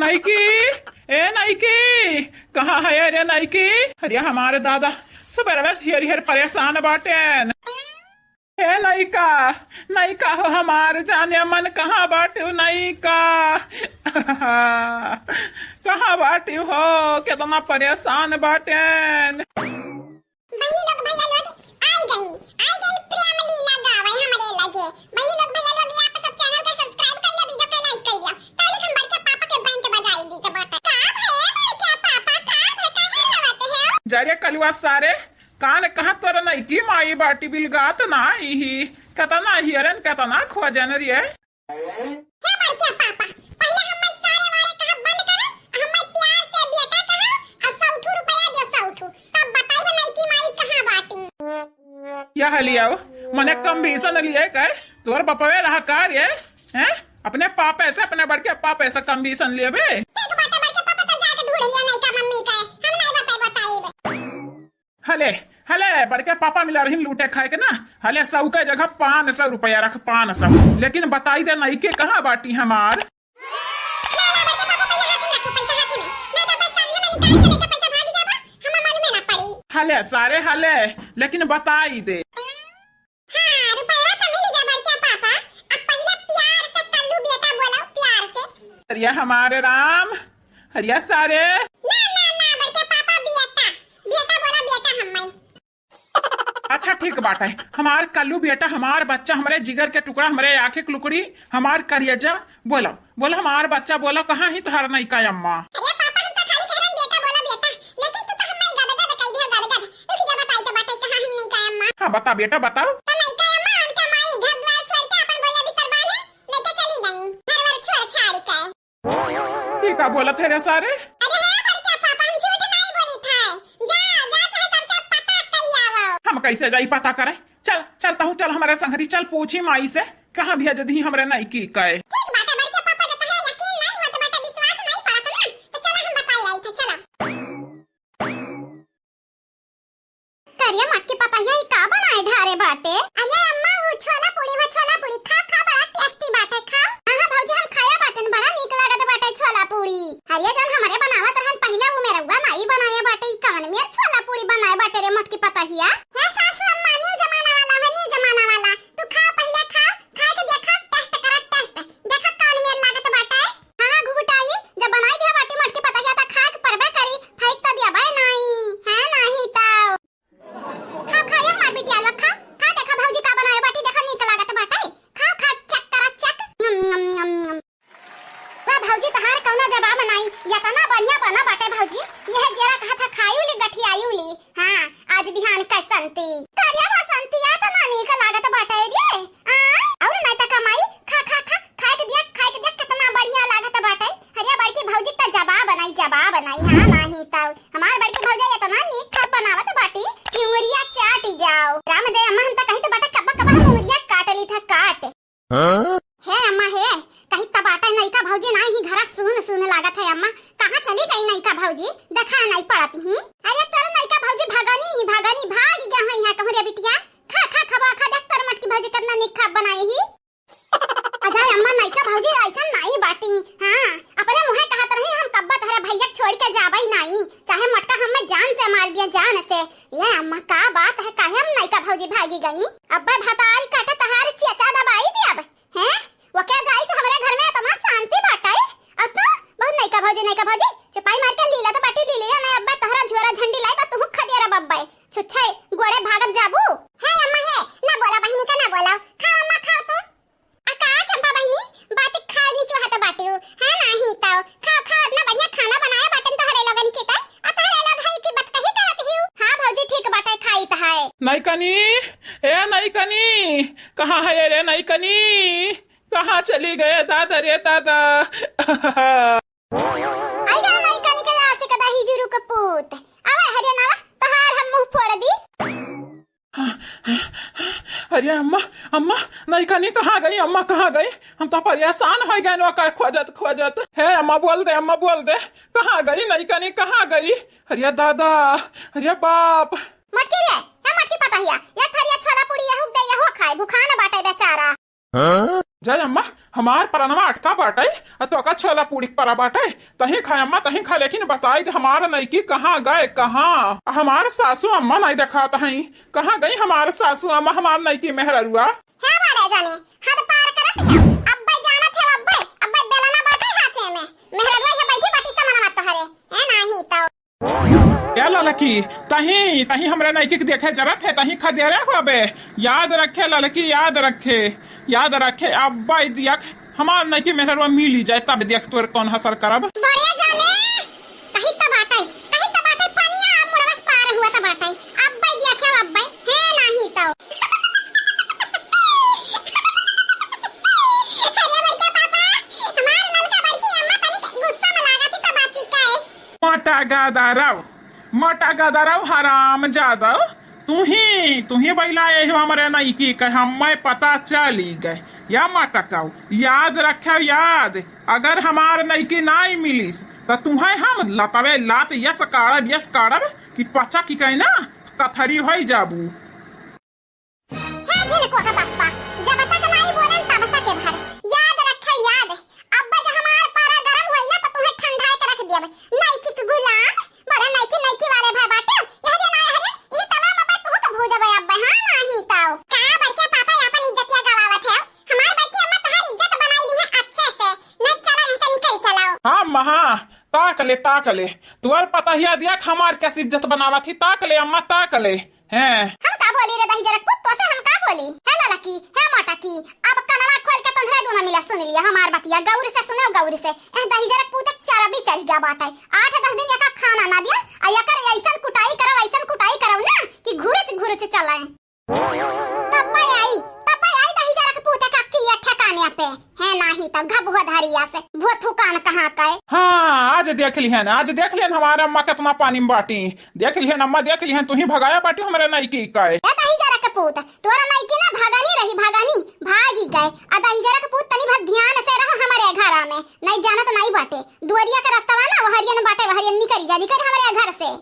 Nike, ए Nike, कहाँ है रे नाइकी? अरे हमारे दादा सुबह हियर परेशान बाटे। हे नाइका, नाइका हो हमारे जाने मन कहाँ बाटे नाइका? कहाँ बाटे हो? कितना परेशान बाटे। जरे कलवा सारे कान कहा तोर नाइकी माई बाटी बिलगात ना ही कतना हियरन कतना खोजन रे। यह लिया मने कमीशन लिए कह तोर बपवे रहा कार्य है अपने पापे से अपने बड़के पापे से कमीशन लिए बे। हले हले बड़के पापा मिला रही लूटे खाए के ना। हले 100 के जगह 500 रुपया रख 500। लेकिन बताई दे नहीं के कहाँ बाटी हमार। हले सारे हले लेकिन बताई दे। हरिया हमारे राम हरिया सारे। अच्छा ठीक बात है हमार कल्लू बेटा हमार बच्चा हमारे जिगर के टुकड़ा हमारे आंखें के लुकड़ी हमार करियजा बोलो बोलो हमार बच्चा बोलो कहाँ ही तुहार नहीं का अम्मा। हाँ बता बेटा बताओ। ठीक है बोला थे रे सारे। हम कैसे जाई पता करे। चल चलता हूँ चल हमारे संगरी चल पूछी माई से कहाँ भेज दी हमारे नहीं की कहे। मटकी पता है का बनाए ढारे बाटे। अरे अम्मा वो छोला पूरी खा खा बड़ा टेस्टी बाटे खा। हां भौजी हम खाया बाटन बड़ा नीक लागत बाटे छोला पूरी। अरे जन हमारे बनावत रहन पहले वो मेरा उगा नहीं बनाया बाटे ई कवन में छोला पूरी बनाए बाटे रे मटकी पता हिया। है सासू अम्मा न्यू जमाना वाला तू खा पहले खा के देखा टेस्ट करा टेस्ट देखा कवन में लागत बाटे। हां घुघुटाई जब बनाई दिया बाटी मटकी पता हिया त खा के परबे करी फेंक त दिया भाई नहीं है नहीं ता खा मार बिटिया लो खा देखा भौजी का बनाए बाटी देखा नीक लागत बाटे। खा चेक करा चेक। वाह भौजी तहार कौना जवाब नहीं इतना बढ़िया बना बाटे भौजी। यह जरा कहा था खायूली गठियायूली। हां आज बिहान कैसंती करिया बसंती आ त ना नीक लागत बाटे रे। और नहीं त कमाई खा के देख कितना बढ़िया लागत बाटे। हरिया बड़की भौजी त जवाब नहीं हां नहीं त हमार बड़की भौजी इतना नीक खा बनावत बाटी चिंगुरिया चाट जाओ। रामदेव अम्मा हम त कही तो बाटा कब्बा मुंगरिया काटली था काट। है अम्मा है कही त बाटा नहीं का भौजी नहीं ही घरा सुन लागत है अम्मा कहां चली गई नहीं का भौजी देखा नहीं पड़ती ही। अरे तर नहीं का भौजी भागनी भाग गया है यहां कहरे बिटिया खा देख तर मटकी भौजी कितना नीक खा बनाई ही। अजाय अम्मा नहीं का भौजी ऐसा नहीं बाटी। हां अपने मुंह कहत रही हम कब्बा तहरा भैया छोड़ के जाबई नहीं चाहे मटका हम जान से मार दिया जान से। ये अम्मा का बात है काहे हम नहीं का भौजी भागी गई। अब्बा भतारी काटे तहार चेचा दबाई दे अब हैं वो क्या जाई से हमारे घर में इतना शांति बाटाई। अब तो बहुत नहीं का भौजी चपाई मार के लीला तो बाटी लीला नहीं अब्बा तहरा झोरा झंडी लाई बा तू खा दिया बब्बा छुच्छे गोड़े भागत जाबू। है अम्मा है ना बोला बहनी का ना बोला खा अम्मा खा तू अका चंपा बहनी बात खा नी चाहत बाटी है नहीं तो खा इतना बढ़िया खाना बनाया बाटन तहरे लगन के त तहरे लग है की बात कही करत ही। हां भौजी ठीक बाटे खाई त है। नहीं कनी ए नहीं कनी कहाँ है रे नहीं कनी कहाँ चली गए दादा रे दादा। आई गा नहीं कनी के आसे कदा ही जुरु कपूत आवे हरे नावा तहार हम मुंह फोड़ दी। अरे अम्मा नहीं कनी कहाँ गई अम्मा कहाँ गई हम तो परेशान हो गए नो का खोजत है। अम्मा बोल दे कहाँ गई नहीं कनी कहाँ गई। अरे दादा अरे बाप मटकी रे है मटकी पता हिया या थरिया छोला पूरी यहु दे यहु खाए भूखा न बाटे बेचारा। जय अम्मा हमार परनवा अटका बाटे तो का छोला पूड़ी परा बाटे तही खाए अम्मा तही खा, लेकिन बताई हमार नईकी कहाँ गए, कहाँ हमार सासू अम्मा नहीं देखा तही, कहाँ गई हमार सासू अम्मा हमार नईकी मेहरुआ है बड़े जाने हद पार करत है। अब्बे जानत है अब्बे बेलना बाटे हाथे में मेहरवा है बैठी बाटी सामान मत हरे है नाही तो क्या लड़की तही तही हमरे नईकी के देखे जरूरत है तही खा दे रहे हो बे, याद रखे लड़की याद रखे अब्बा दिया हमार नईकी मेहरवा मिली जाए तब देख तोर कौन हसर करब। बड़े जाने कहीं तबाटे पनिया मुड़वस पार हुआ तबाटे अब्बे देखे अब्बे है नाही तो अरे बड़के पापा हमार ललका बड़की अम्मा तनी गुस्सा में लागत तबाची का है। मोटा गदारव हराम जादव तू ही बैला हमारे नईकी के हमें पता चली गए या मटकाऊ याद रखे याद, अगर हमार नईकी नहीं मिलीस तो तुम्हें हम लतवे लात यस काड़ब कि पचा की कहे ना कथरी हो जाबू। है जिन को पप्पा जब तक नहीं बोलन तब तक के भर याद रखे याद, अब जब हमार पारा गरम होई ना तो तुम्हें ठंडा के रख देब। नईकी के गुलाम बड़ा नईकी वाले भाई बाटे यह ना हरे ई तला में तू तो भूज बे अब हां नहीं तो का बच्चा पापा अपन इज्जतिया गवावत है। हमार बच्ची अम्मा तुम्हारी इज्जत बनाई दी है अच्छे से न चला ऐसे निकल चलाओ। हाँ महा ताक ले तुअर पता ही दिया हमार कैसे इज्जत बनावा थी, ताक ले अम्मा ताक ले हैं हम का बोली रे दही जरा कुत्तो से हम का बोली है ललकी है मोटा की अब कनवा खोल के तोहरा दोनों मिला सुन लिया हमार बतिया गौर से सुनो गौर से ए दही जरा पूते चरबी चढ़ गया बाटे 8-10 दिन का खाना ना दिया आ यकर ऐसन कुटाई करव ना कि घुरच चलाए तब आई दही जरा के पूते का की ठकाने पे है नाही त घबुआ धारिया से वो थुकान कहां का है। हाँ आज देख लिहन हमारे अम्मा कितना पानी में बाटी, देख लिहन अम्मा देख लिहन तू ही भगाया बाटी हमारे नईकी का है। दही जरा के पूत तोरा नईकी ना भागानी भागी गए आ दही जरा के पूत तनी भर ध्यान से रहो हमारे घर में नहीं जाना तो नहीं बाटे दुआरिया का रास्ता ना वो हरियन बाटे वो हरियन निकल हमारे घर से।